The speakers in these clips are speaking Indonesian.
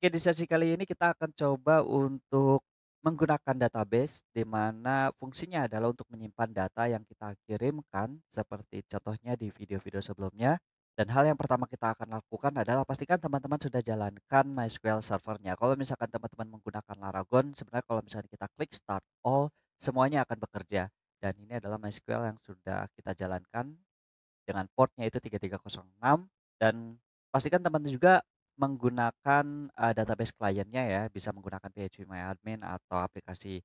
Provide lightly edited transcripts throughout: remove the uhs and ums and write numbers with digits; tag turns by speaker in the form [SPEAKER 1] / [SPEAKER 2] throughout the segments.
[SPEAKER 1] Oke, di sesi kali ini kita akan coba untuk menggunakan database di mana fungsinya adalah untuk menyimpan data yang kita kirimkan seperti contohnya di video-video sebelumnya. Dan hal yang pertama kita akan lakukan adalah pastikan teman-teman sudah jalankan MySQL servernya. Kalau misalkan teman-teman menggunakan Laragon, sebenarnya kalau misalnya kita klik start all, semuanya akan bekerja. Dan ini adalah MySQL yang sudah kita jalankan dengan portnya itu 3306 dan pastikan teman juga menggunakan, database kliennya ya, bisa menggunakan phpMyAdmin atau aplikasi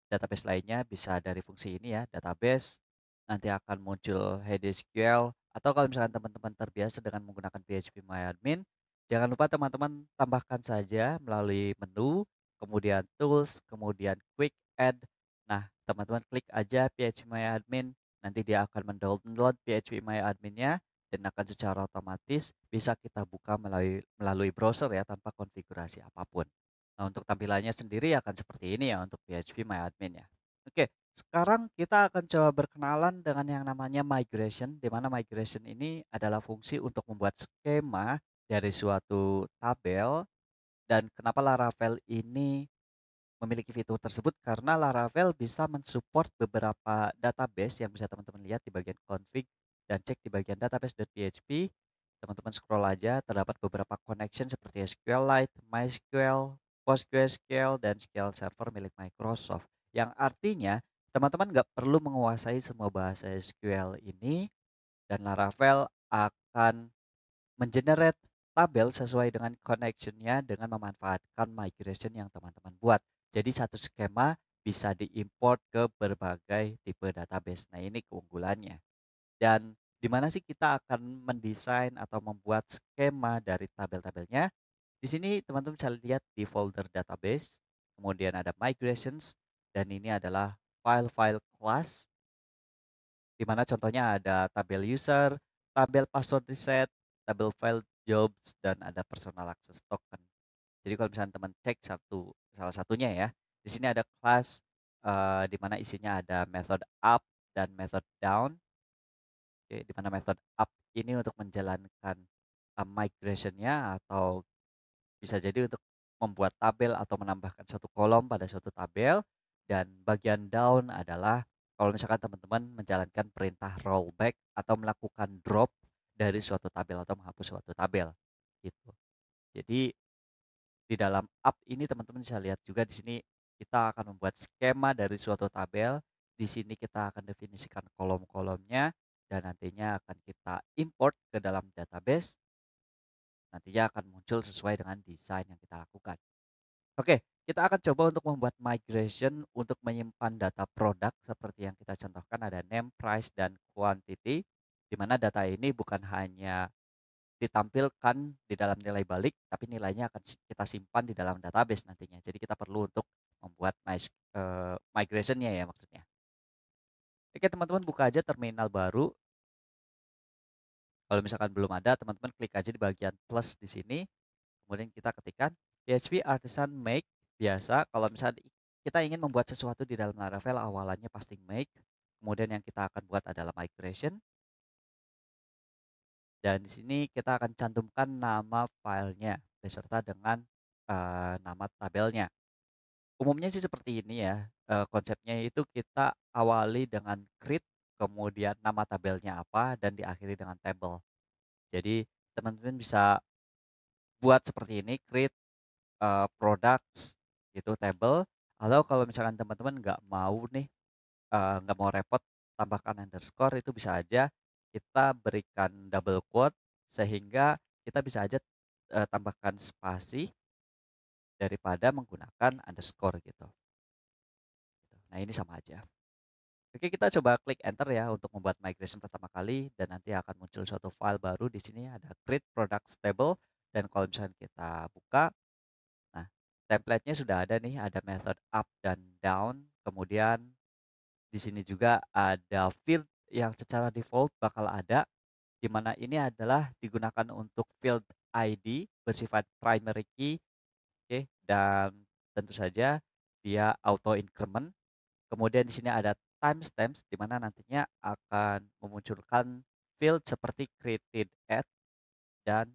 [SPEAKER 1] database lainnya bisa dari fungsi ini ya, database, nanti akan muncul HDSQL atau kalau misalkan teman-teman terbiasa dengan menggunakan phpMyAdmin, jangan lupa teman-teman tambahkan saja melalui menu, kemudian tools, kemudian quick add. Nah, teman-teman klik aja phpMyAdmin, nanti dia akan mendownload phpMyAdmin-nya dan akan secara otomatis bisa kita buka melalui browser ya tanpa konfigurasi apapun. Nah, untuk tampilannya sendiri akan seperti ini ya untuk PHP MyAdmin ya. Oke, sekarang kita akan coba berkenalan dengan yang namanya migration, di mana migration ini adalah fungsi untuk membuat skema dari suatu tabel dan kenapa Laravel ini memiliki fitur tersebut karena Laravel bisa mensupport beberapa database yang bisa teman-teman lihat di bagian config dan cek di bagian database.php. Teman-teman scroll aja, terdapat beberapa connection seperti SQLite, MySQL, PostgreSQL, dan SQL Server milik Microsoft. Yang artinya teman-teman nggak perlu menguasai semua bahasa SQL ini dan Laravel akan mengenerate tabel sesuai dengan connection-nya dengan memanfaatkan migration yang teman-teman buat. Jadi satu skema bisa diimport ke berbagai tipe database. Nah, ini keunggulannya. Dan di mana sih kita akan mendesain atau membuat skema dari tabel-tabelnya? Di sini teman-teman bisa lihat di folder database, kemudian ada migrations, dan ini adalah file-file class di mana contohnya ada tabel user, tabel password reset, tabel file jobs, dan ada personal access token. Jadi kalau misalnya teman cek salah satunya ya, di sini ada class di mana isinya ada method up dan method down. Oke, di mana method up ini untuk menjalankan migration-nya atau bisa jadi untuk membuat tabel atau menambahkan suatu kolom pada suatu tabel dan bagian down adalah kalau misalkan teman-teman menjalankan perintah rollback atau melakukan drop dari suatu tabel atau menghapus suatu tabel gitu. Jadi di dalam up ini teman-teman bisa lihat juga di sini kita akan membuat skema dari suatu tabel. Di sini kita akan definisikan kolom-kolomnya dan nantinya akan kita import ke dalam database. Nantinya akan muncul sesuai dengan desain yang kita lakukan. Oke, kita akan coba untuk membuat migration untuk menyimpan data produk seperti yang kita contohkan ada name, price, dan quantity. Di mana data ini bukan hanya ditampilkan di dalam nilai balik, tapi nilainya akan kita simpan di dalam database nantinya. Jadi kita perlu untuk membuat migration-nya ya maksudnya. Oke, teman-teman buka aja terminal baru. Kalau misalkan belum ada, teman-teman klik aja di bagian plus di sini. Kemudian kita ketikkan PHP Artisan Make biasa. Kalau misalnya kita ingin membuat sesuatu di dalam Laravel awalannya pasti make. Kemudian yang kita akan buat adalah migration. Dan di sini kita akan cantumkan nama filenya beserta dengan nama tabelnya. Umumnya sih seperti ini ya. Konsepnya itu kita awali dengan create, kemudian nama tabelnya apa, dan diakhiri dengan table. Jadi teman-teman bisa buat seperti ini, create products gitu table, atau kalau misalkan teman-teman nggak mau nih, nggak mau repot tambahkan underscore itu bisa aja kita berikan double quote sehingga kita bisa aja, tambahkan spasi daripada menggunakan underscore gitu. Nah, ini sama aja. Oke, kita coba klik enter ya untuk membuat migration pertama kali dan nanti akan muncul suatu file baru di sini ada create products table dan kalau misalnya kita buka. Nah, template-nya sudah ada nih, ada method up dan down. Kemudian di sini juga ada field yang secara default bakal ada, di mana ini adalah digunakan untuk field ID bersifat primary key, oke, dan tentu saja dia auto increment. Kemudian di sini ada timestamps di mana nantinya akan memunculkan field seperti created at dan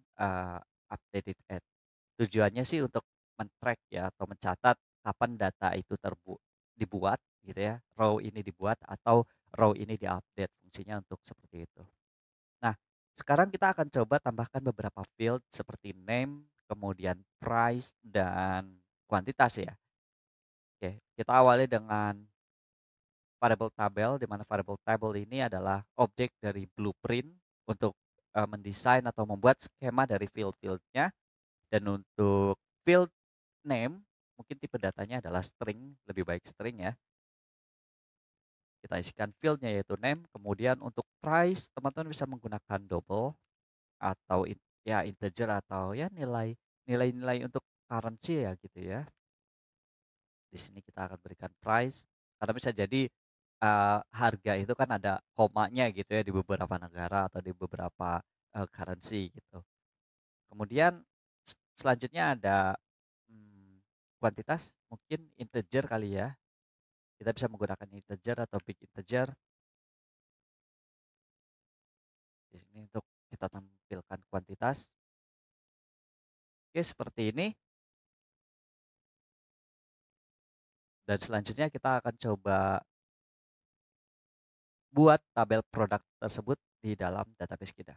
[SPEAKER 1] updated at. Tujuannya sih untuk men-track ya atau mencatat kapan data itu dibuat gitu ya, row ini dibuat atau row ini diupdate, fungsinya untuk seperti itu. Nah, sekarang kita akan coba tambahkan beberapa field seperti name, kemudian price dan kuantitas ya. Oke, kita awali dengan variable tabel, di mana variable tabel ini adalah objek dari blueprint untuk mendesain atau membuat skema dari field-fieldnya. Dan untuk field name, mungkin tipe datanya adalah string, lebih baik string ya. Kita isikan fieldnya yaitu name, kemudian untuk price, teman-teman bisa menggunakan double atau ya integer atau ya nilai-nilai untuk currency ya gitu ya. Di sini kita akan berikan price, karena bisa jadi harga itu kan ada komanya gitu ya di beberapa negara atau di beberapa currency gitu. Kemudian selanjutnya ada kuantitas, mungkin integer kali ya. Kita bisa menggunakan integer atau big integer di sini untuk kita tampilkan kuantitas. Oke, seperti ini. Dan selanjutnya kita akan coba buat tabel produk tersebut di dalam database kita.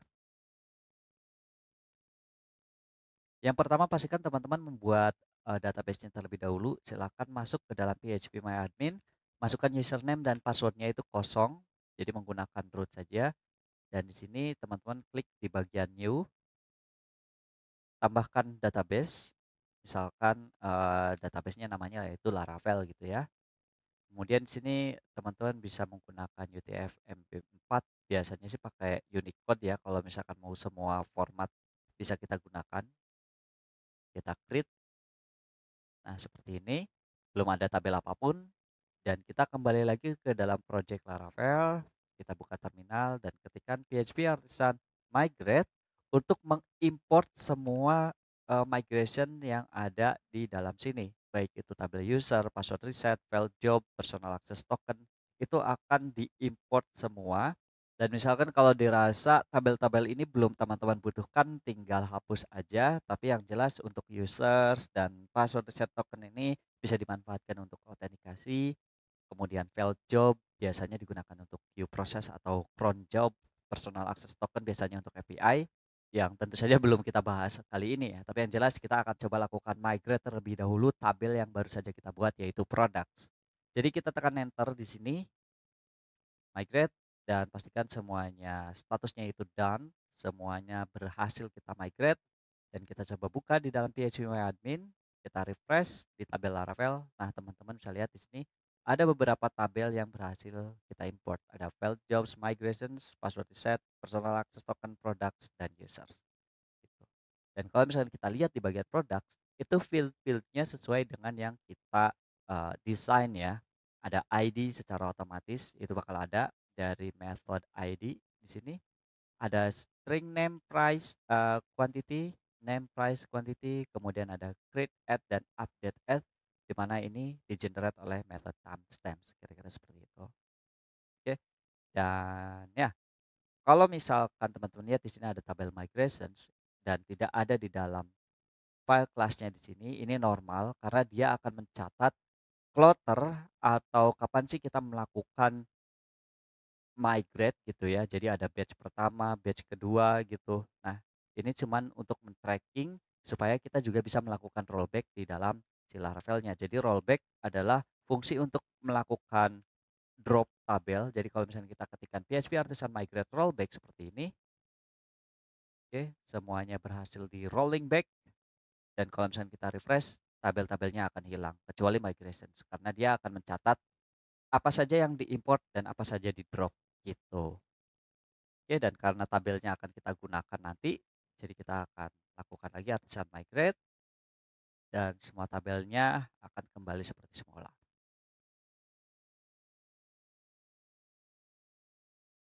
[SPEAKER 1] Yang pertama pastikan teman-teman membuat database-nya terlebih dahulu. Silakan masuk ke dalam phpMyAdmin, masukkan username dan passwordnya itu kosong, jadi menggunakan root saja. Dan di sini teman-teman klik di bagian new, tambahkan database, misalkan database-nya namanya yaitu Laravel gitu ya. Kemudian di sini teman-teman bisa menggunakan UTF-MB4, biasanya sih pakai Unicode ya, kalau misalkan mau semua format bisa kita gunakan. Kita create, nah seperti ini, belum ada tabel apapun, dan kita kembali lagi ke dalam project Laravel, kita buka terminal dan ketikkan PHP Artisan Migrate untuk mengimport semua migration yang ada di dalam sini. Baik itu tabel user, password reset, file job, personal access token, itu akan diimport semua. Dan misalkan kalau dirasa tabel-tabel ini belum teman-teman butuhkan, tinggal hapus aja. Tapi yang jelas untuk users dan password reset token ini bisa dimanfaatkan untuk autentikasi. Kemudian file job biasanya digunakan untuk queue process atau cron job. Personal access token biasanya untuk API yang tentu saja belum kita bahas kali ini ya. Tapi yang jelas kita akan coba lakukan migrate terlebih dahulu tabel yang baru saja kita buat yaitu products. Jadi kita tekan enter di sini, migrate, dan pastikan semuanya statusnya itu done, semuanya berhasil kita migrate, dan kita coba buka di dalam phpMyAdmin, kita refresh di tabel Laravel. Nah, teman-teman bisa lihat di sini ada beberapa tabel yang berhasil kita import. Ada file jobs, migrations, password reset, personal access token, products, dan users. Gitu. Dan kalau misalnya kita lihat di bagian products, itu field-fieldnya sesuai dengan yang kita desain ya. Ada ID secara otomatis, itu bakal ada dari method ID di sini. Ada string name, price, quantity, name, price, quantity, kemudian ada create, add, dan update add, di mana ini di-generate oleh method timestamps, kira-kira seperti itu. Oke, dan ya, kalau misalkan teman-teman lihat di sini ada tabel migrations dan tidak ada di dalam file kelasnya di sini, ini normal karena dia akan mencatat kloter atau kapan sih kita melakukan migrate gitu ya. Jadi ada batch pertama, batch kedua gitu. Nah, ini cuman untuk men-tracking supaya kita juga bisa melakukan rollback di dalam si Laravelnya. Jadi rollback adalah fungsi untuk melakukan drop tabel. Jadi kalau misalnya kita ketikkan PHP Artisan Migrate Rollback seperti ini, oke, semuanya berhasil di rolling back. Dan kalau misalnya kita refresh, tabel-tabelnya akan hilang kecuali migrations karena dia akan mencatat apa saja yang diimport dan apa saja di drop gitu. Oke, dan karena tabelnya akan kita gunakan nanti, jadi kita akan lakukan lagi artisan migrate dan semua tabelnya akan kembali seperti semula.